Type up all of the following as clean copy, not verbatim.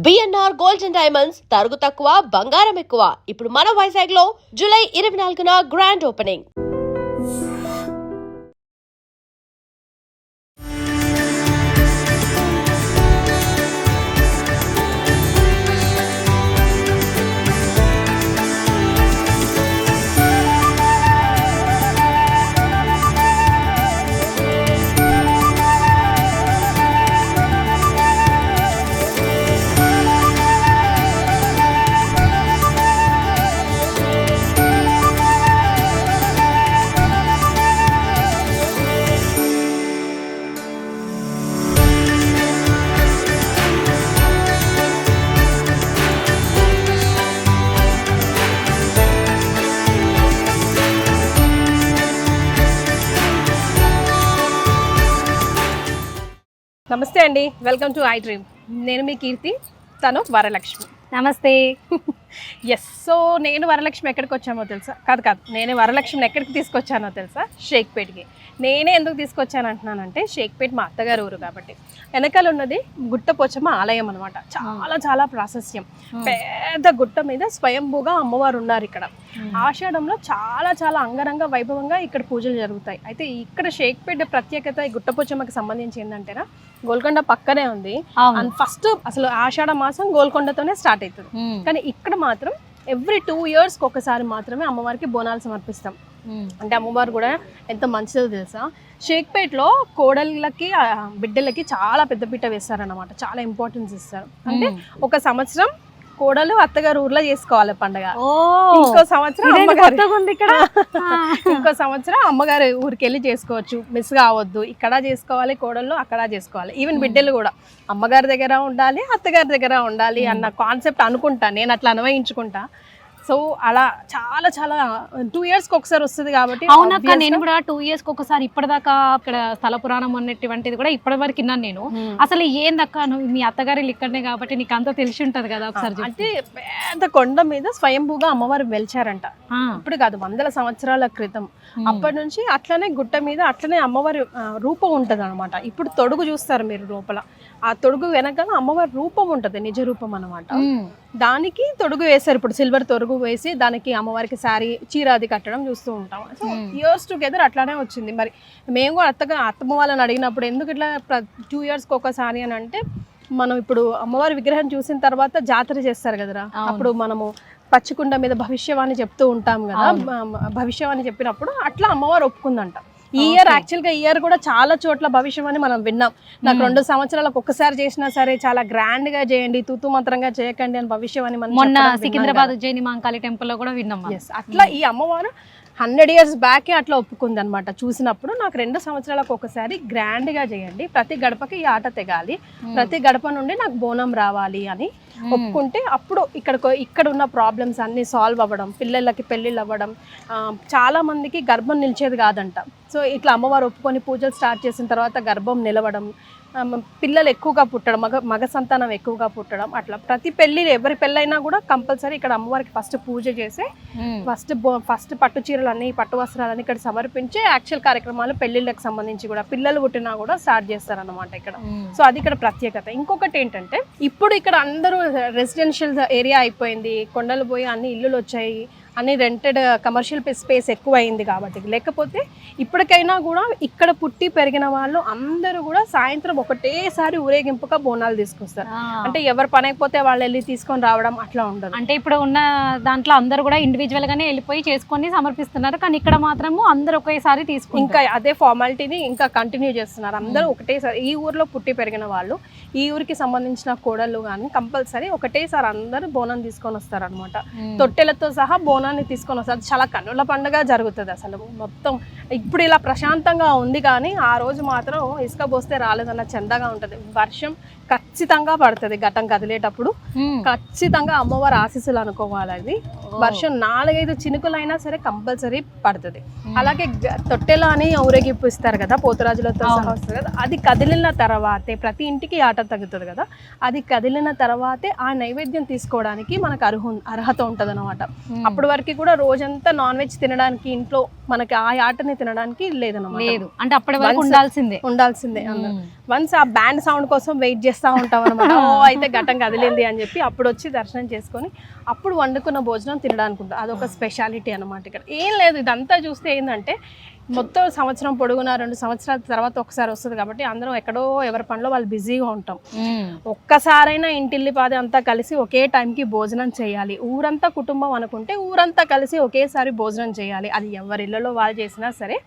BNR gold and diamonds తరుగు తక్కువ బంగారం ఎక్కువ. ఇప్పుడు మన వైజాగ్ లో జూలై 24న గ్రాండ్ ఓపెనింగ్. నమస్తే అండి, వెల్కమ్ టు ఐ డ్రీమ్. నేను మీ కీర్తి, తను వరలక్ష్మి. నమస్తే. ఎస్, సో నేను వరలక్ష్మి ఎక్కడికి వచ్చామో తెలుసా? కాదు, నేను వరలక్ష్మిని ఎక్కడికి తీసుకొచ్చానో తెలుసా? షేక్పేట్కి. నేనే ఎందుకు తీసుకొచ్చాను అంటున్నానంటే, షేక్పేట్ మా అత్తగారు ఊరు కాబట్టి. వెనకాల ఉన్నది గుట్టపోచమ్మ ఆలయం అనమాట. చాలా ప్రాశస్యం. పెద్ద గుట్ట మీద స్వయంభూగా అమ్మవారు ఉన్నారు ఇక్కడ. ఆషాఢంలో చాలా అంగరంగ వైభవంగా ఇక్కడ పూజలు జరుగుతాయి. అయితే ఇక్కడ షేక్పేట్ ప్రత్యేకత ఈ గుట్టపోచమ్మకి సంబంధించి ఏంటంటేనా, గోల్కొండ పక్కనే ఉంది. అండ్ ఫస్ట్ అసలు ఆషాఢ మాసం గోల్కొండతోనే స్టార్ట్ అవుతుంది. కానీ ఇక్కడ మాత్రం ఎవ్రీ 2 years ఒకసారి మాత్రమే అమ్మవారికి బోనాలు సమర్పిస్తాం. అంటే అమ్మవారు కూడా ఎంత మంచిదో తెలుసా? షేక్పేట్లో కోడళ్ళకి బిడ్డలకి చాలా పెద్ద పీట వేస్తారన్నమాట. చాలా ఇంపార్టెన్స్ ఇస్తారు. అంటే ఒక సంవత్సరం కోడలు అత్తగారు ఊర్లో చేసుకోవాలి పండగ. ఇంకో సంవత్సరం అమ్మగారు ఊరికి వెళ్ళి చేసుకోవచ్చు. మిస్ కావద్దు. ఇక్కడ చేసుకోవాలి కోడళ్ళు, అక్కడ చేసుకోవాలి. ఈవెన్ బిడ్డలు కూడా అమ్మగారి దగ్గర ఉండాలి, అత్తగారి దగ్గర ఉండాలి అన్న కాన్సెప్ట్ అనుకుంటా. నేను అట్లా అన్వయించుకుంటా. సో అలా చాలా 2 years ఒకసారి వస్తుంది కాబట్టి. అవునక్క, నేను కూడా 2 years ఒకసారి. ఇప్పటిదాకా అక్కడ స్థల పురాణం అన్నటువంటిది కూడా ఇప్పటి వరకు విన్నాను నేను. అసలు ఏందక్క, నువ్వు మీ అత్తగారి ఇక్కడనే కాబట్టి నీకు అంతా తెలిసి ఉంటది కదా ఒకసారి. అంటే పెద్ద కొండ మీద స్వయంభూగా అమ్మవారు వెలిచారంట. ఇప్పుడు కాదు, 100 సంవత్సరాల క్రితం. అప్పటి నుంచి అట్లనే గుట్ట మీద అట్లనే అమ్మవారి రూపం ఉంటది అనమాట. ఇప్పుడు తొడుగు చూస్తారు మీరు లోపల, ఆ తొడుగు వెనకాల అమ్మవారి రూపం ఉంటది, నిజ రూపం అనమాట. దానికి తొడుగు వేశారు. ఇప్పుడు సిల్వర్ తొడుగు వేసి దానికి అమ్మవారికి శారీ చీరాది కట్టడం చూస్తూ ఉంటాం. సో ఇయర్స్ టుగెదర్ అట్లానే వచ్చింది. మరి మేము కూడా అత్తమ్మ వాళ్ళని అడిగినప్పుడు ఎందుకు ఇట్లా 2 years ఒకసారి అని అంటే, మనం ఇప్పుడు అమ్మవారి విగ్రహం చూసిన తర్వాత జాతర చేస్తారు కదరా, అప్పుడు మనము పచ్చికుండ మీద భవిష్యవాణి చెప్తూ ఉంటాం కదా. భవిష్యవాణి చెప్పినప్పుడు అట్లా అమ్మవారు ఒప్పుకుందంట. ఈ ఇయర్ కూడా చాలా చోట్ల భవిష్యవాణి మనం విన్నాం. నాకు 2 సంవత్సరాలకు ఒక్కసారి చేసినా సరే చాలా గ్రాండ్ గా చేయండి, తూతు మంత్రంగా చేయకండి అని భవిష్యవాణి మనం మొన్న సికింద్రాబాద్ జైని మాంకాళి టెంపుల్ లో కూడా విన్నాం. అట్లా ఈ అమ్మవారు 100 years బ్యాకే అట్లా ఒప్పుకుంది అనమాట. చూసినప్పుడు నాకు 2 సంవత్సరాలకు ఒకసారి గ్రాండ్ గా చేయండి, ప్రతి గడపకి ఈ ఆట తెగాలి, ప్రతి గడప నుండి నాకు బోనం రావాలి అని ఒప్పుకుంటే అప్పుడు ఇక్కడ ఉన్న ప్రాబ్లమ్స్ అన్ని సాల్వ్ అవ్వడం, పిల్లలకి పెళ్ళిళ్ళు అవ్వడం, చాలా మందికి గర్భం నిలిచేది కాదంట. సో ఇట్లా అమ్మవారు ఒప్పుకొని పూజలు స్టార్ట్ చేసిన తర్వాత గర్భం నిలవడం, పిల్లలు ఎక్కువగా పుట్టడం, మగ సంతానం ఎక్కువగా పుట్టడం, అట్లా ప్రతి పెళ్లి ఎవరి పెళ్ళైనా కూడా కంపల్సరీ ఇక్కడ అమ్మవారికి ఫస్ట్ పూజ చేసి ఫస్ట్ పట్టు చీరలన్నీ పట్టు వస్త్రాలన్నీ ఇక్కడ సమర్పించి యాక్చువల్ కార్యక్రమాలు పెళ్లిళ్ళకి సంబంధించి కూడా పిల్లలు పుట్టినా కూడా స్టార్ట్ చేస్తారన్నమాట ఇక్కడ. సో అది ఇక్కడ ప్రత్యేకత. ఇంకొకటి ఏంటంటే, ఇప్పుడు ఇక్కడ అందరూ రెసిడెన్షియల్ ఏరియా అయిపోయింది, కొండలు పోయి అన్ని ఇల్లులు వచ్చాయి, అన్ని రెంటెడ్ కమర్షియల్ స్పేస్ ఎక్కువ అయింది కాబట్టి. లేకపోతే ఇప్పటికైనా కూడా ఇక్కడ పుట్టి పెరిగిన వాళ్ళు అందరూ కూడా సాయంత్రం ఒకటేసారి ఊరేగింపుగా బోనాలు తీసుకొస్తారు. అంటే ఎవరు పని అయిపోతే వాళ్ళు వెళ్ళి తీసుకొని రావడం అట్లా ఉండదు. అంటే ఇప్పుడు ఉన్న దాంట్లో అందరూ కూడా ఇండివిజువల్ గానే వెళ్ళిపోయి చేసుకొని సమర్పిస్తున్నారు. కానీ ఇక్కడ మాత్రము అందరూ ఒకేసారి తీసుకుని ఇంకా అదే ఫార్మాలిటీని ఇంకా కంటిన్యూ చేస్తున్నారు. అందరూ ఒకటేసారి, ఈ ఊర్లో పుట్టి పెరిగిన వాళ్ళు, ఈ ఊరికి సంబంధించిన కోడళ్ళు కానీ కంపల్సరీ ఒకటేసారి అందరూ బోనం తీసుకొని వస్తారు అనమాట. తొట్టెలతో సహా బోనాన్ని తీసుకొని వస్తారు. చాలా కన్నుల పండుగ జరుగుతుంది అసలు మొత్తం. ఇప్పుడు ఇలా ప్రశాంతంగా ఉంది, కానీ ఆ రోజు మాత్రం ఇసుక పోస్తే రాలేదన్న చందగా ఉంటుంది. వర్షం ఖచ్చితంగా పడుతుంది ఘటం కదిలేటప్పుడు. ఖచ్చితంగా అమ్మవారి ఆశీస్సులు అనుకోవాలి. అది వర్షం 4-5 చినుకులైనా సరే కంపల్సరీ పడుతుంది. అలాగే తొట్టెల అని ఊరేగిప్పిస్తారు కదా, పోతురాజులతో సహా వస్తుంది కదా, అది కదిలిన తర్వాతే ప్రతి ఇంటికి ఆట తగ్గుతుంది కదా, అది కదిలిన తర్వాతే ఆ నైవేద్యం తీసుకోవడానికి మనకు అర్హత ఉంటుంది అనమాట. అప్పటి వరకు కూడా రోజంతా నాన్ వెజ్ తినడానికి ఇంట్లో మనకి ఆ ఆటని తినడానికి లేదన్నమాట. లేదు అంటే అప్పటి వరకు ఉండాల్సిందే అందరూ. వన్స్ ఆ బ్యాండ్ సౌండ్ కోసం వెయిట్ చేస్తూ ఉంటాం అనమాట. ఓ అయితే ఘటం కదిలింది అని చెప్పి అప్పుడు వచ్చి దర్శనం చేసుకొని అప్పుడు వండుకున్న భోజనం తినడానికి ఉంటుంది. అదొక స్పెషాలిటీ అనమాట. ఇక్కడ ఏం లేదు, ఇదంతా చూస్తే ఏంటంటే మొత్తం సంవత్సరం పొడుగున 2 సంవత్సరాల తర్వాత ఒకసారి వస్తుంది కాబట్టి అందరం ఎక్కడో ఎవరి పనిలో వాళ్ళు బిజీగా ఉంటాం. ఒక్కసారైనా ఇంటిల్లిపాది అంతా కలిసి ఒకే టైంకి భోజనం చేయాలి. ఊరంతా కుటుంబం అనుకుంటే ఊరంతా కలిసి ఒకేసారి భోజనం చేయాలి. అది ఎవరి ఇళ్లలో వాళ్ళు చేసినా సరే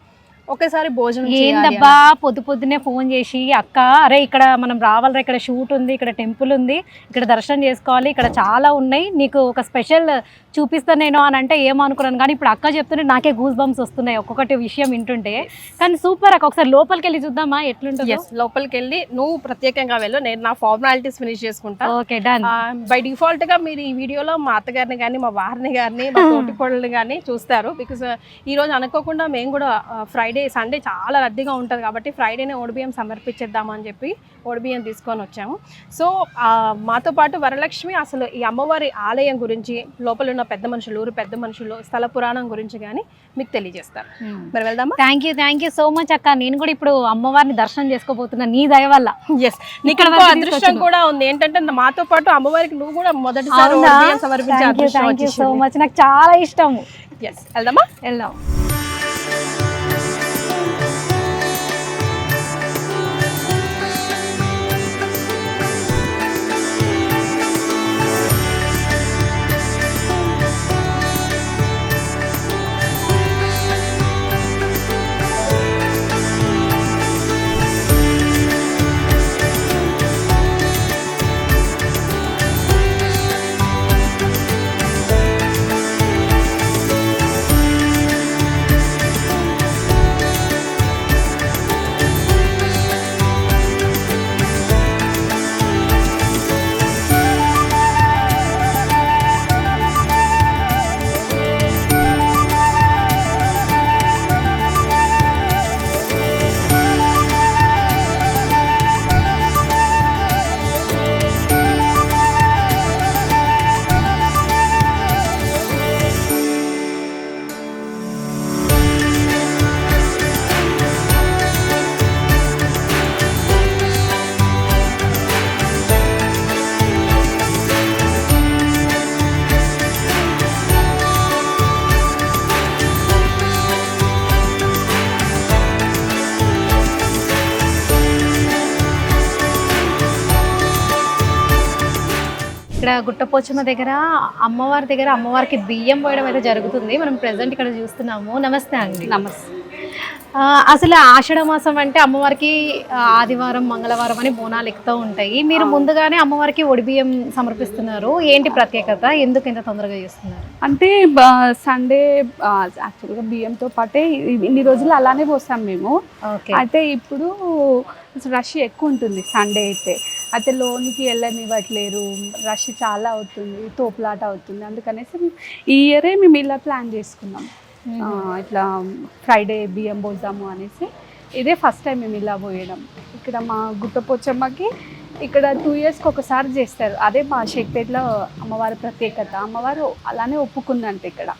ఒకేసారి భోజనం ఏందబ్బా పొద్దునే ఫోన్ చేసి అక్క అరే ఇక్కడ మనం రావాలరా, ఇక్కడ షూట్ ఉంది, ఇక్కడ టెంపుల్ ఉంది, ఇక్కడ దర్శనం చేసుకోవాలి, ఇక్కడ చాలా ఉన్నాయి, నీకు ఒక స్పెషల్ చూపిస్తాను నేను అని అంటే ఏమనుకున్నాను. కానీ ఇప్పుడు అక్క చెప్తుంటే నాకే గూస్ బంప్స్ వస్తున్నాయి ఒక్కొక్కటి విషయం వింటుంటే. కానీ సూపర్ అక్క, ఒకసారి లోపలికి వెళ్ళి చూద్దామా ఎట్లుంటుంది. లోపలికి వెళ్ళి నువ్వు ప్రత్యేకంగా వెళ్ళు, నేను నా ఫార్మాలిటీస్ ఫినిష్ చేసుకుంటా. Okay done. బై డిఫాల్ట్ గా మీరు ఈ వీడియోలో మా అత్తగారిని కానీ మా వారిని కానీ మా తోటి కోడల్ని కానీ చూస్తారు. బికాస్ ఈ రోజు అనుకోకుండా మేము కూడా ఫ్రైడే సండే చాలా రద్దీగా ఉంటుంది కాబట్టి ఫ్రైడేనే ఓడిబియ్యం సమర్పించేద్దామని చెప్పి ఓడిబియ్యం తీసుకొని వచ్చాము. సో మాతో పాటు వరలక్ష్మి అసలు ఈ అమ్మవారి ఆలయం గురించి, లోపల ఉన్న పెద్ద మనుషులు, ఊరు పెద్ద మనుషులు, స్థల పురాణం గురించి కానీ మీకు తెలియజేస్తారు. మరి వెళ్దామా? థ్యాంక్ యూ సో మచ్ అక్క. నేను కూడా ఇప్పుడు అమ్మవారిని దర్శనం చేసుకోబోతున్నా నీ దయ వల్ల. ఎస్, నీకు అదృష్టం కూడా ఉంది ఏంటంటే మాతో పాటు అమ్మవారికి నువ్వు కూడా మొదటిసారి ఓడిబియ్యం సమర్పించే అదృష్టం వచ్చింది. సో మచ్, నాకు చాలా ఇష్టం. ఎస్, వెళ్దామా? వెళ్దాం. ఇక్కడ గుట్టపోచమ్మ దగ్గర అమ్మవారికి బియ్యం పోయడం అయితే జరుగుతుంది. మనం ప్రెసెంట్ ఇక్కడ చూస్తున్నాము. నమస్తే అండి. నమస్తే. అసలు ఆషాఢ మాసం అంటే అమ్మవారికి ఆదివారం మంగళవారం అని బోనాలు ఎక్కుతూ ఉంటాయి. మీరు ముందుగానే అమ్మవారికి ఒడిబియ్యం సమర్పిస్తున్నారు. ఏంటి ప్రత్యేకత? ఎందుకు ఇంత తొందరగా చేస్తున్నారు? అంటే సండే యాక్చువల్గా బియ్యంతో పాటే ఇన్ని రోజులు అలానే పోస్తాం మేము. అయితే ఇప్పుడు రష్ ఎక్కువ ఉంటుంది సండే అయితే లోనికి వెళ్ళనివ్వట్లేరు, రష్ చాలా అవుతుంది, తోపులాట అవుతుంది. అందుకనేసి ఈ ఇయరే మేము ఇలా ప్లాన్ చేసుకున్నాం, ఇట్లా ఫ్రైడే బియ్యం పోద్దాము అనేసి. ఇదే ఫస్ట్ టైం మేము ఇలా పోయడం. ఇక్కడ మా గుట్టపోచమ్మకి ఇక్కడ 2 yearsకి ఒకసారి చేస్తారు. అదే మా షేక్పేటలో అమ్మవారి ప్రత్యేకత. అమ్మవారు అలానే ఒప్పుకుందంటే ఇక్కడ.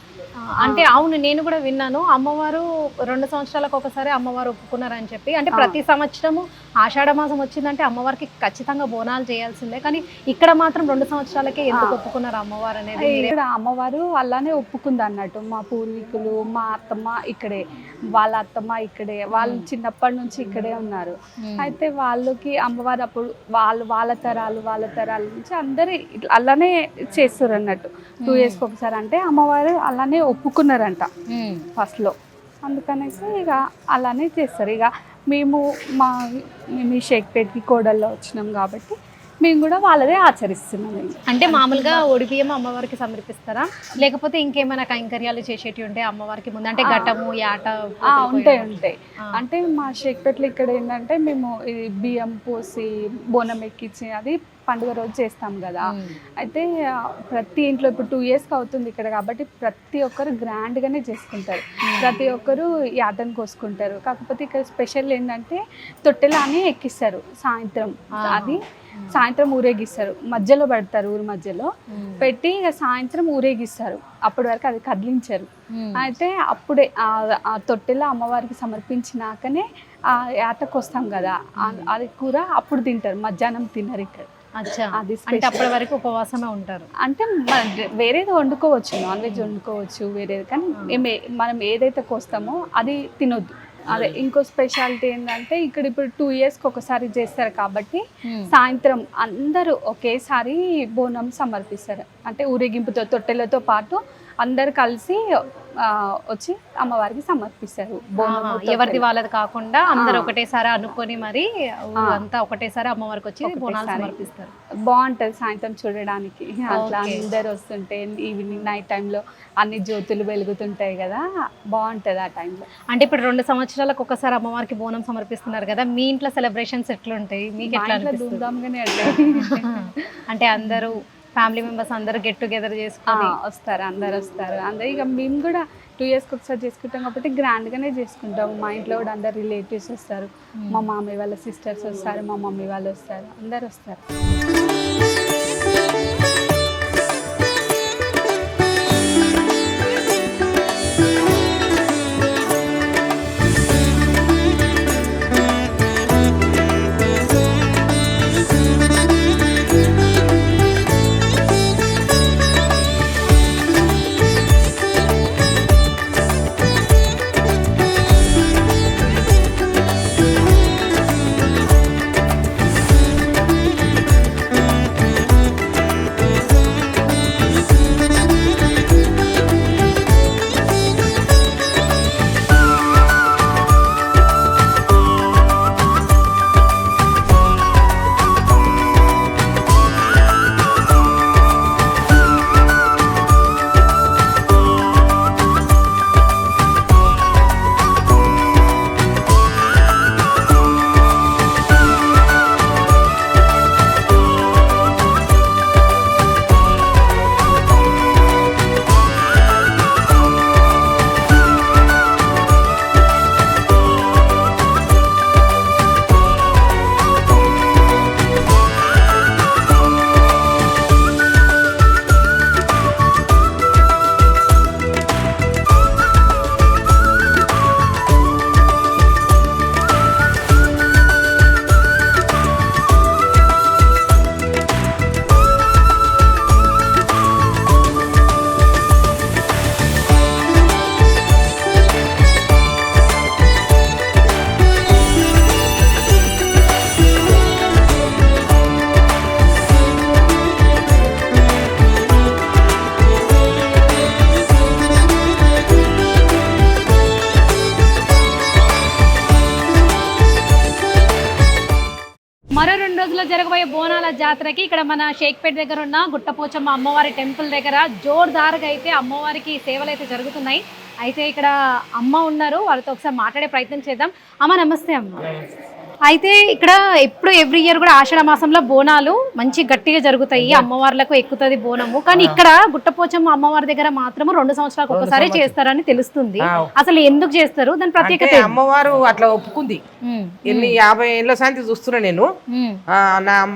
అంటే అవును, నేను కూడా విన్నాను. అమ్మవారు 2 సంవత్సరాలకు ఒకసారి అమ్మవారు ఒప్పుకున్నారని చెప్పి. అంటే ప్రతి సంవత్సరము ఆషాఢ మాసం వచ్చిందంటే అమ్మవారికి ఖచ్చితంగా బోనాలు చేయాల్సిందే. కానీ ఇక్కడ మాత్రం 2 సంవత్సరాలకే ఎందుకు ఒప్పుకున్నారు అమ్మవారు అనేది? ఇక్కడ అమ్మవారు అలానే ఒప్పుకుంది అన్నట్టు. మా పూర్వీకులు, మా అత్తమ్మ ఇక్కడే, వాళ్ళ అత్తమ్మ ఇక్కడే, వాళ్ళు చిన్నప్పటి నుంచి ఇక్కడే ఉన్నారు. అయితే వాళ్ళకి అమ్మవారు అప్పుడు వాళ్ళ తరాల నుంచి అందరు అలానే చేస్తారు అన్నట్టు. 2 yearsకి ఒకసారి అంటే అమ్మవారు అలానే ఒప్పుకున్నారంట ఫస్ట్లో. అందుకనేసి ఇక అలానే చేస్తారు. ఇక మేము ఈ షేక్పేట్కి కోడల్లో వచ్చినాం కాబట్టి మేము కూడా వాళ్ళదే ఆచరిస్తున్నాం. అంటే మామూలుగా ఒడిబియ్యం అమ్మవారికి సమర్పిస్తారా, లేకపోతే ఇంకేమైనా కైంకర్యాలు చేసేటివి ఉంటాయి అమ్మవారికి ముందు? అంటే ఘటము, యాట ఉంటాయి. అంటే మా షేక్పేటలో ఇక్కడ ఏంటంటే మేము ఈ బియ్యం పోసి బోనం ఎక్కించి అది పండుగ రోజు చేస్తాం కదా. అయితే ప్రతి ఇంట్లో ఇప్పుడు 2 yearsకి అవుతుంది ఇక్కడ కాబట్టి ప్రతి ఒక్కరు గ్రాండ్గానే చేసుకుంటారు. ప్రతి ఒక్కరు యాటను కోసుకుంటారు. కాకపోతే ఇక్కడ స్పెషల్ ఏంటంటే తొట్టెల అని ఎక్కిస్తారు సాయంత్రం. అది సాయంత్రం ఊరేగిస్తారు, మధ్యలో పెడతారు, ఊరి మధ్యలో పెట్టి ఇక సాయంత్రం ఊరేగిస్తారు. అప్పటి వరకు అది కదిలించరు. అయితే అప్పుడే ఆ తొట్టెలో అమ్మవారికి సమర్పించినాకనే ఆ యాటకు వస్తాం కదా, అది కూర అప్పుడు తింటారు, మధ్యాహ్నం తినరు ఇక్కడ. అచ్చా, అది అంటే అప్పటి వరకు ఉపవాసమే ఉంటారు. అంటే వేరేది వండుకోవచ్చు, నాన్ వెజ్ వండుకోవచ్చు వేరేది, కానీ మనం ఏదైతే కోస్తామో అది తినొద్దు. అదే ఇంకో స్పెషాలిటీ ఏంటంటే ఇక్కడ ఇప్పుడు 2 yearsకి ఒకసారి చేస్తారు కాబట్టి సాయంత్రం అందరూ ఒకేసారి బోనం సమర్పిస్తారు. అంటే ఊరేగింపుతో తొట్టెలతో పాటు అందరు కలిసి వచ్చి అమ్మవారికి సమర్పిస్తారు. ఎవరిది వాళ్ళది కాకుండా అందరు ఒకటేసారి అనుకొని మరి అంతా ఒకటేసారి అమ్మవారికి వచ్చి బోనాలు సమర్పిస్తారు. బాగుంటది సాయంత్రం చూడడానికి. అట్లా అందరు వస్తుంటే ఈవినింగ్ నైట్ టైంలో అన్ని జ్యోతులు వెలుగుతుంటాయి కదా, బాగుంటది ఆ టైంలో. అంటే ఇప్పుడు 2 సంవత్సరాలకు ఒకసారి అమ్మవారికి బోనం సమర్పిస్తున్నారు కదా, మీ ఇంట్లో సెలబ్రేషన్స్ ఎట్లుంటాయి? మీకు ఎట్లా ధూమ్ధామ్గానే అంటే అందరూ ఫ్యామిలీ మెంబర్స్ అందరూ గెట్ టుగెదర్ చేసుకొని వస్తారు, అందరు వస్తారు. అందరు ఇక మేము కూడా 2 yearsకి ఒకసారి చేసుకుంటాం కాబట్టి గ్రాండ్గానే చేసుకుంటాం. మా ఇంట్లో కూడా అందరు రిలేటివ్స్ వస్తారు, మా మామయ్య వాళ్ళ సిస్టర్స్ వస్తారు, మా మమ్మీ వాళ్ళు వస్తారు, అందరు వస్తారు. మరో 2 రోజుల్లో జరగబోయే బోనాల జాతరకి ఇక్కడ మన షేక్పేట్ దగ్గర ఉన్న గుట్టపోచమ్మ అమ్మవారి టెంపుల్ దగ్గర జోర్దారుగా అయితే అమ్మవారికి సేవలు అయితే జరుగుతున్నాయి. అయితే ఇక్కడ అమ్మ ఉన్నారు, వాళ్ళతో ఒకసారి మాట్లాడే ప్రయత్నం చేద్దాం. అమ్మ నమస్తే. అమ్మ అయితే ఇక్కడ ఎప్పుడు ఎవ్రీ ఇయర్ కూడా ఆషాఢ మాసంలో బోనాలు మంచి గట్టిగా జరుగుతాయి, అమ్మవార్లకు ఎక్కుతుంది బోనము. కానీ ఇక్కడ గుట్టపోచమ్మ అమ్మవారి దగ్గర మాత్రం 2 సంవత్సరాలకు ఒకసారి చేస్తారని తెలుస్తుంది. అసలు ఎందుకు చేస్తారు, దాని ప్రత్యేకత? అమ్మవారు అట్లా ఒప్పుకుంది. ఎన్ని 50 ఏళ్ళ శాంతి చూస్తున్నా నేను.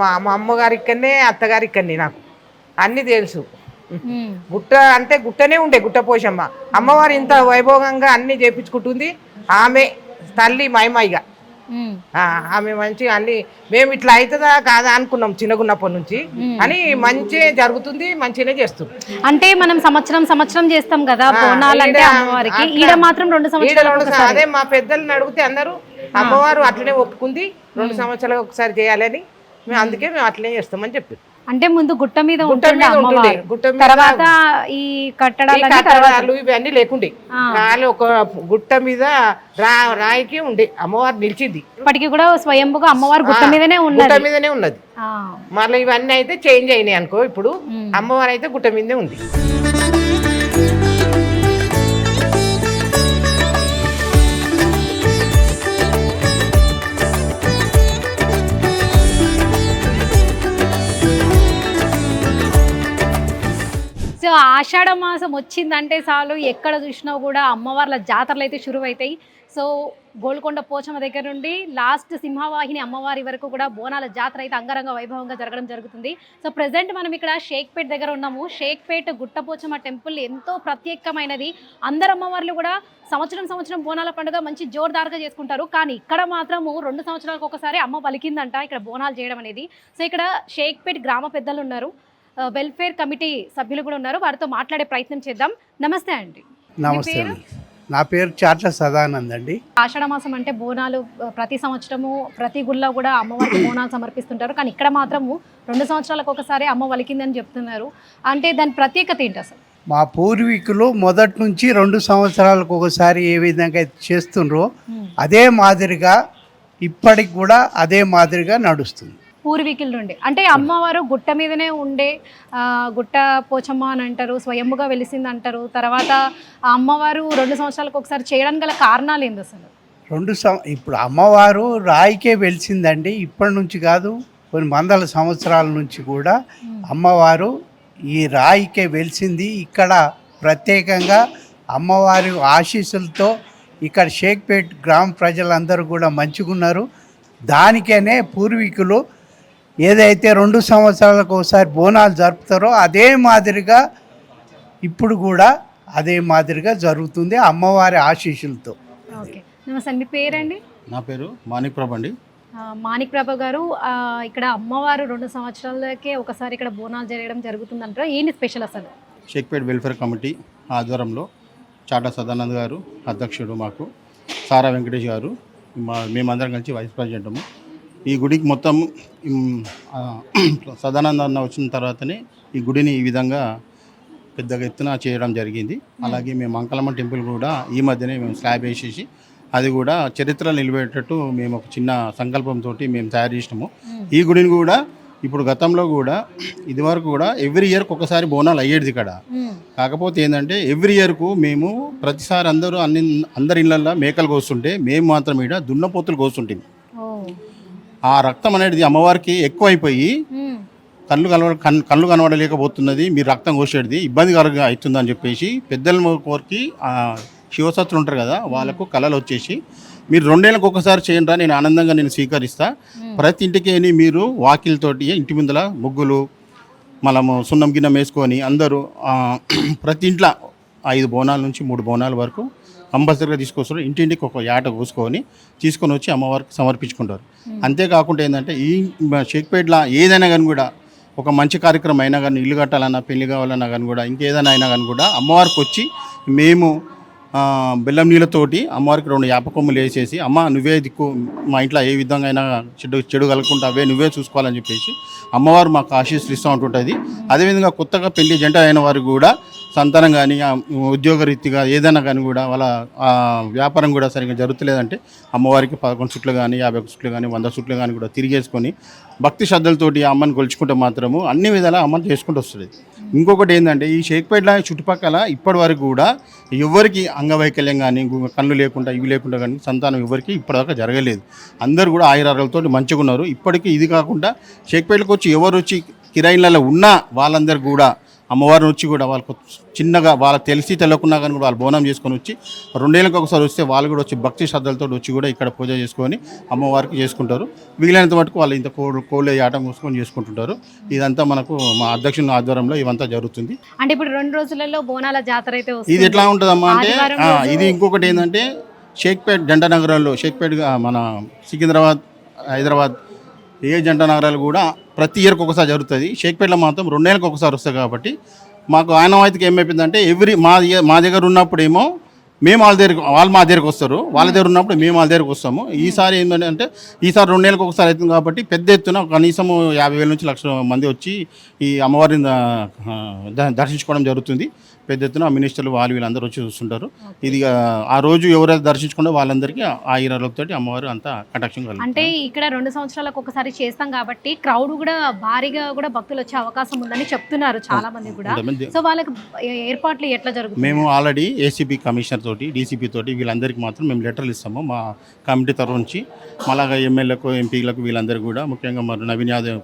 మా అమ్మగారి ఇక్కడనే, అత్తగారి ఇక్కడనే, నాకు అన్ని తెలుసు. గుట్ట అంటే గుట్టనే ఉండే గుట్టపోచమ్మ అమ్మవారు ఇంత వైభవంగా అన్ని చేపించుకుంటుంది. ఆమె తల్లి మైమాయిగా ఆమె మంచిగా అన్ని మేము ఇట్లా అవుతుందా కాదా అనుకున్నాం చిన్నగున్నప్పటి నుంచి. అని మంచిగా జరుగుతుంది, మంచిగానే చేస్తుంది. అంటే మనం సంవత్సరం చేస్తాం కదా బోనాలు అంటే అమ్మవారికి, ఈడ మాత్రం 2 సంవత్సరాలు. అదే మా పెద్దల్ని అడిగితే అందరూ అమ్మవారు అట్లనే ఒప్పుకుంది 2 సంవత్సరాలు ఒకసారి చేయాలని. మేము అందుకే మేము అట్లనే చేస్తామని చెప్పి. అంటే ముందు గుట్ట మీద ఉంటుండే అమ్మవారు, తర్వాత ఈ కట్టడాలు ఇవన్నీ లేకుండే, కానీ ఒక గుట్ట మీద రాయికి ఉండే అమ్మవారు నిలిచింది. ఇప్పటికీ కూడా స్వయంభుగా అమ్మవారు గుట్ట మీదనే ఉన్నది. మళ్ళీ ఇవన్నీ అయితే చేంజ్ అయినాయి అనుకో. ఇప్పుడు అమ్మవారు అయితే గుట్ట మీదనే ఉంది. సో ఆషాఢ మాసం వచ్చిందంటే చాలు ఎక్కడ చూసినా కూడా అమ్మవార్ల జాతరలు అయితే షురు అవుతాయి. సో గోల్కొండ పోచమ్మ దగ్గర నుండి లాస్ట్ సింహవాహిని అమ్మవారి వరకు కూడా బోనాల జాతర అయితే అంగరంగ వైభవంగా జరగడం జరుగుతుంది. సో ప్రెసెంట్ మనం ఇక్కడ షేక్పేట్ దగ్గర ఉన్నాము. షేక్పేట్ గుట్టపోచమ్మ టెంపుల్ ఎంతో ప్రత్యేకమైనది. అందరు అమ్మవార్లు కూడా సంవత్సరం బోనాల పండుగ మంచి జోర్దార్గా చేసుకుంటారు. కానీ ఇక్కడ మాత్రము 2 సంవత్సరాలకు ఒకసారి అమ్మ పలికిందంట ఇక్కడ బోనాలు చేయడం అనేది. సో ఇక్కడ షేక్పేట్ గ్రామ పెద్దలు ఉన్నారు, వెల్ఫేర్ కమిటీ సభ్యులు కూడా ఉన్నారు. వారితో మాట్లాడే ప్రయత్నం చేద్దాం. నమస్తే అండి. నమస్తే అండి. నా పేరు చాట్ల సదానంద్ అండి. ఆషాఢ మాసం అంటే బోనాలు ప్రతి సంవత్సరము ప్రతి గుళ్ళో కూడా అమ్మవారికి బోనాలు సమర్పిస్తుంటారు. కానీ ఇక్కడ మాత్రము 2 సంవత్సరాలకు ఒకసారి అమ్మ వలికిందని చెప్తున్నారు. అంటే దాని ప్రత్యేకత ఏంటి అసలు? మా పూర్వీకులు మొదటి నుంచి 2 సంవత్సరాలకు ఒకసారి ఏ విధంగా చేస్తుండ్రో అదే మాదిరిగా ఇప్పటికి కూడా అదే మాదిరిగా నడుస్తుంది. పూర్వీకుల నుండి అంటే అమ్మవారు గుట్ట మీదనే ఉండే గుట్ట పోచమ్మ అని అంటారు, స్వయంగా వెలిసింది అంటారు. తర్వాత ఆ అమ్మవారు 2 సంవత్సరాలకు ఒకసారి చేయడానికి గల కారణాలు ఏంది అసలు? ఇప్పుడు అమ్మవారు రాయికే వెలిసిందండి. ఇప్పటి నుంచి కాదు, కొన్ని వందల సంవత్సరాల నుంచి కూడా అమ్మవారు ఈ రాయికే వెలిసింది. ఇక్కడ ప్రత్యేకంగా అమ్మవారి ఆశీస్సులతో ఇక్కడ షేక్పేట్ గ్రామ ప్రజలందరూ కూడా మంచిగున్నారు. దానికనే పూర్వీకులు ఏదైతే 2 సంవత్సరాలకు ఒకసారి బోనాలు జరుపుతారో అదే మాదిరిగా ఇప్పుడు కూడా అదే మాదిరిగా జరుగుతుంది అమ్మవారి ఆశీస్సులతో. ఓకే, నమస్తే. మీ పేరండి? నా పేరు మాణిక్ ప్రభ అండి. మాణిక్ ప్రభ గారు, ఇక్కడ అమ్మవారు 2 సంవత్సరాలకే ఒకసారి ఇక్కడ బోనాలు జరగడం జరుగుతుందంటారు. ఏంటి స్పెషల్ అసలు? షేక్పేట్ వెల్ఫేర్ కమిటీ ఆధ్వర్యంలో చాట్ల సదానంద్ గారు అధ్యక్షుడు, మాకు సారా వెంకటేష్ గారు, మేమందరం కలిసి వైస్ ప్రెసిడెంటము. ఈ గుడికి మొత్తం సదానంద అన్న వచ్చిన తర్వాతనే ఈ గుడిని ఈ విధంగా పెద్దగా ఎత్తున చేయడం జరిగింది. అలాగే మేము అంకలమ్మ టెంపుల్ కూడా ఈ మధ్యనే మేము స్లాబ్ వేసేసి అది కూడా చరిత్ర నిలబెట్టేటట్టు మేము ఒక చిన్న సంకల్పంతో మేము తయారు చేసినాము. ఈ గుడిని కూడా ఇప్పుడు గతంలో కూడా ఇదివరకు కూడా ఎవ్రీ ఇయర్కి ఒకసారి బోనాలు అయ్యేది ఇక్కడ. కాకపోతే ఏంటంటే ఎవ్రీ ఇయర్కు మేము ప్రతిసారి అందరి ఇళ్ళల్లో మేకలు కోస్తుంటే మేము మాత్రం ఇక్కడ దున్నపోతులు కోస్తుంటాం. ఆ రక్తం అనేది అమ్మవారికి ఎక్కువ అయిపోయి కళ్ళు కనబడలేకపోతున్నది, మీరు రక్తం కోసేది ఇబ్బందికరంగా అవుతుందని చెప్పేసి పెద్దల కోరికి శివసత్తులు ఉంటారు కదా, వాళ్ళకు కళలు వచ్చేసి మీరు 2 ఏళ్ళకి ఒకసారి చేయండి రా, నేను ఆనందంగా నేను స్వీకరిస్తా. ప్రతి ఇంటికి మీరు వాకిలతోటి ఇంటి ముందల ముగ్గులు మనము సున్నం గిన్నె వేసుకొని అందరూ ప్రతి ఇంట్లో 5 బోనాల నుంచి 3 బోనాల వరకు కంపల్సరీగా తీసుకొస్తారు. ఇంటింటికి ఒక యాట కోసుకొని తీసుకొని వచ్చి అమ్మవారికి సమర్పించుకుంటారు. అంతేకాకుండా ఏంటంటే ఈ షేక్పేట్లో ఏదైనా కానీ కూడా ఒక మంచి కార్యక్రమం అయినా కానీ, ఇల్లు కట్టాలన్నా, పెళ్లి కావాలన్నా కానీ కూడా, ఇంకేదైనా అయినా కానీ కూడా అమ్మవారికి వచ్చి మేము బెల్లం నీళ్ళతోటి అమ్మవారికి 2 యాప కొమ్ములు వేసేసి, అమ్మ నువ్వే దిక్కు, మా ఇంట్లో ఏ విధంగా అయినా చెడు కలగకుండా అవే నువ్వే చూసుకోవాలని చెప్పేసి అమ్మవారు మాకు ఆశీస్సులు ఇస్తూ ఉంటుంటుంది. అదేవిధంగా కొత్తగా పెళ్లి జంట అయిన వారు కూడా సంతానం కానీ ఉద్యోగరీత్యాగా ఏదైనా కానీ కూడా వాళ్ళ వ్యాపారం కూడా సరిగ్గా జరుగుతలేదంటే అమ్మవారికి 11 చుట్లు కానీ 50 చుట్లు కానీ 100 చుట్లు కానీ కూడా తిరిగేసుకొని భక్తి శ్రద్ధలతోటి అమ్మని కొలుచుకుంటే మాత్రము అన్ని విధాలా అమ్మని చేసుకుంటూ వస్తుంది. ఇంకొకటి ఏంటంటే ఈ షేక్పేట చుట్టుపక్కల ఇప్పటి వరకు కూడా ఎవరికి అంగవైకల్యం కానీ, కళ్ళు లేకుండా ఇవి లేకుండా కానీ సంతానం ఎవరికి ఇప్పటిదాకా జరగలేదు. అందరూ కూడా ఆయురారోగ్యాలతో మంచిగా ఉన్నారు. ఇప్పటికీ ఇది కాకుండా షేక్పేటకు వచ్చి ఎవరు వచ్చి కిరాయిలలో ఉన్నా వాళ్ళందరూ కూడా అమ్మవారిని వచ్చి కూడా వాళ్ళకు చిన్నగా వాళ్ళకి తెలిసి తెలియకున్నా కానీ కూడా వాళ్ళు బోనం చేసుకొని వచ్చి 2 ఏళ్ళకి ఒకసారి వస్తే వాళ్ళు కూడా వచ్చి భక్తి శ్రద్ధలతో వచ్చి కూడా ఇక్కడ పూజ చేసుకొని అమ్మవారికి చేసుకుంటారు. వీలైనంత మటుకు వాళ్ళు ఇంత కోళ్ళ ఆటం కోసుకొని చేసుకుంటుంటారు. ఇదంతా మనకు మా అధ్యక్షుల ఆధ్వర్యంలో ఇవంతా జరుగుతుంది. అంటే ఇప్పుడు 2 రోజులలో బోనాల జాతర అయితే ఇది ఎట్లా ఉంటుందమ్మా అంటే ఇది ఇంకొకటి ఏంటంటే షేక్పేట్ జంట నగరాల్లో షేక్పేట్ మన సికింద్రాబాద్, హైదరాబాద్ ఏ జంట నగరాలు కూడా ప్రతి ఇయర్కి ఒకసారి జరుగుతుంది. షేక్పేటలో మాత్రం 2 ఏళ్ళకి ఒకసారి వస్తుంది. కాబట్టి మాకు ఆనవాయితీకి ఏమైపోయిందంటే మా దగ్గర ఉన్నప్పుడేమో మేము వాళ్ళు మా దగ్గరకు వస్తారు, వాళ్ళ దగ్గర ఉన్నప్పుడు మేము వాళ్ళ దగ్గరకు వస్తాము. ఈసారి ఏంటంటే ఈసారి 2 ఏళ్ళకి ఒకసారి అవుతుంది కాబట్టి పెద్ద ఎత్తున కనీసం 50,000 నుంచి 1,00,000 మంది వచ్చి ఈ అమ్మవారిని దర్శించుకోవడం జరుగుతుంది. పెద్ద ఎత్తున మినిస్టర్లు వీళ్ళందరూ వచ్చి చూస్తుంటారు. ఇది ఆ రోజు ఎవరైతే దర్శించుకుంటే వాళ్ళందరికీ ఆయురాలతోటి అమ్మవారు అంతా కటాక్షం కలుగుతుంది. అంటే ఇక్కడ 2 సంవత్సరాలకు ఒకసారి చేస్తాం కాబట్టి క్రౌడ్ కూడా భారీగా కూడా భక్తులు వచ్చే అవకాశం ఉందని చెప్తున్నారు చాలా మంది కూడా. సో వాళ్ళకి ఏర్పాట్లు ఎట్లా జరుగుతుంది? మేము ఆల్రెడీ ఏసీపీ కమిషనర్ తోటి, డీసీపీ తోటి వీళ్ళందరికీ మాత్రం మేము లెటర్లు ఇస్తాము మా కమిటీ తరఫు నుంచి. అలాగా ఎమ్మెల్యేలకు, ఎంపీలకు వీళ్ళందరూ కూడా, ముఖ్యంగా మరి నవీన్ యాదవ్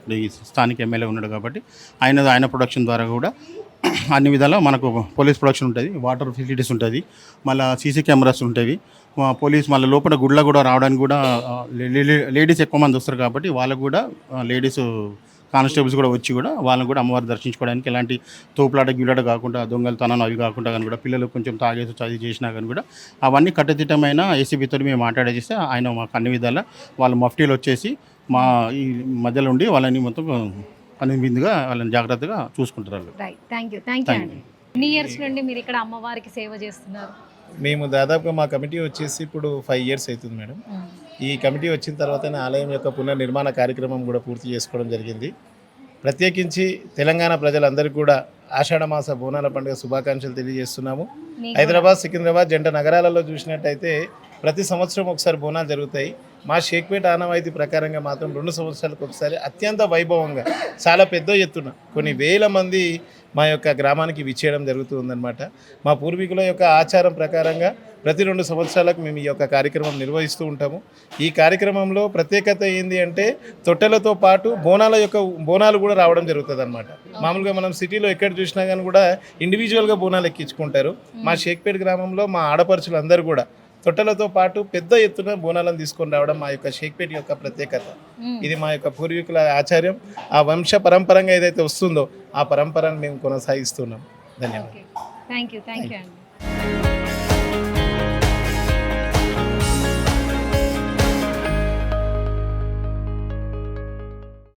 స్థానిక ఎమ్మెల్యే ఉన్నాడు కాబట్టి ఆయన ప్రొడక్షన్ ద్వారా కూడా అన్ని విధాలా మనకు పోలీస్ ప్రొడక్షన్ ఉంటుంది, వాటర్ ఫెసిలిటీస్ ఉంటుంది, మళ్ళీ సీసీ కెమెరాస్ ఉంటాయి. పోలీస్ మళ్ళీ లోపల గుడిలో కూడా రావడానికి కూడా లేడీస్ ఎక్కువ మంది వస్తారు కాబట్టి వాళ్ళకు కూడా లేడీస్ కానిస్టేబుల్స్ కూడా వచ్చి కూడా వాళ్ళని కూడా అమ్మవారు దర్శించుకోవడానికి ఎలాంటి తోపులాట గిలాట కాకుండా దొంగలతనం అవి కాకుండా కానీ కూడా పిల్లలు కొంచెం తాగేసి చదివి చేసినా కానీ కూడా అవన్నీ కట్టుదిట్టమైన ఏసీబీతో మేము మాట్లాడేస్తే ఆయన మాకు అన్ని విధాలా వాళ్ళ మఫ్టీలు వచ్చేసి మా ఈ మధ్యలో ఉండి వాళ్ళని మొత్తం పని బిందుగా వాళ్ళని జాగ్రత్తగా చూసుకుంటారు వాళ్ళు. రైట్, థ్యాంక్ యూ అండి. ఎన్ని ఇయర్స్ నుండి మీరు ఇక్కడ అమ్మవారికి సేవ చేస్తున్నారు? మేము దాదాపుగా మా కమిటీ వచ్చేసి ఇప్పుడు 5 years అవుతుంది మేడం. ఈ కమిటీ వచ్చిన తర్వాతనే ఆలయం యొక్క పునర్నిర్మాణ కార్యక్రమం కూడా పూర్తి చేసుకోవడం జరిగింది. ప్రత్యేకించి తెలంగాణ ప్రజలందరికీ కూడా ఆషాఢ మాస బోనాల పండుగ శుభాకాంక్షలు తెలియజేస్తున్నాము. హైదరాబాద్, సికింద్రాబాద్ జంట నగరాలలో చూసినట్టయితే ప్రతి సంవత్సరం ఒకసారి బోనాలు జరుగుతాయి. మా షేక్పేట ఆనవాయితీ ప్రకారంగా మాత్రం 2 సంవత్సరాలకు ఒకసారి అత్యంత వైభవంగా చాలా పెద్ద ఎత్తున కొన్ని వేల మంది మా యొక్క గ్రామానికి విచ్చేయడం జరుగుతుందన్నమాట. మా పూర్వీకుల యొక్క ఆచారం ప్రకారంగా ప్రతి 2 సంవత్సరాలకు మేము ఈ యొక్క కార్యక్రమం నిర్వహిస్తూ ఉంటాము. ఈ కార్యక్రమంలో ప్రత్యేకత ఏంది అంటే తొట్టెలతో పాటు బోనాలు కూడా రావడం జరుగుతుంది అనమాట. మామూలుగా మనం సిటీలో ఎక్కడ చూసినా కానీ కూడా ఇండివిజువల్గా బోనాలు ఎక్కించుకుంటారు. మా షేక్పేట గ్రామంలో మా ఆడపడుచులు అందరూ కూడా తొట్టెలతో పాటు పెద్ద ఎత్తున బోనాలను తీసుకొని రావడం మా యొక్క షేక్పేట యొక్క ప్రత్యేకత. ఇది మా యొక్క పూర్వీకుల ఆచార్యం. ఆ వంశ పరంపరంగా ఏదైతే వస్తుందో ఆ పరంపరను మేము కొనసాగిస్తున్నాం. ధన్యవాదాలు. థ్యాంక్ యూ అండి.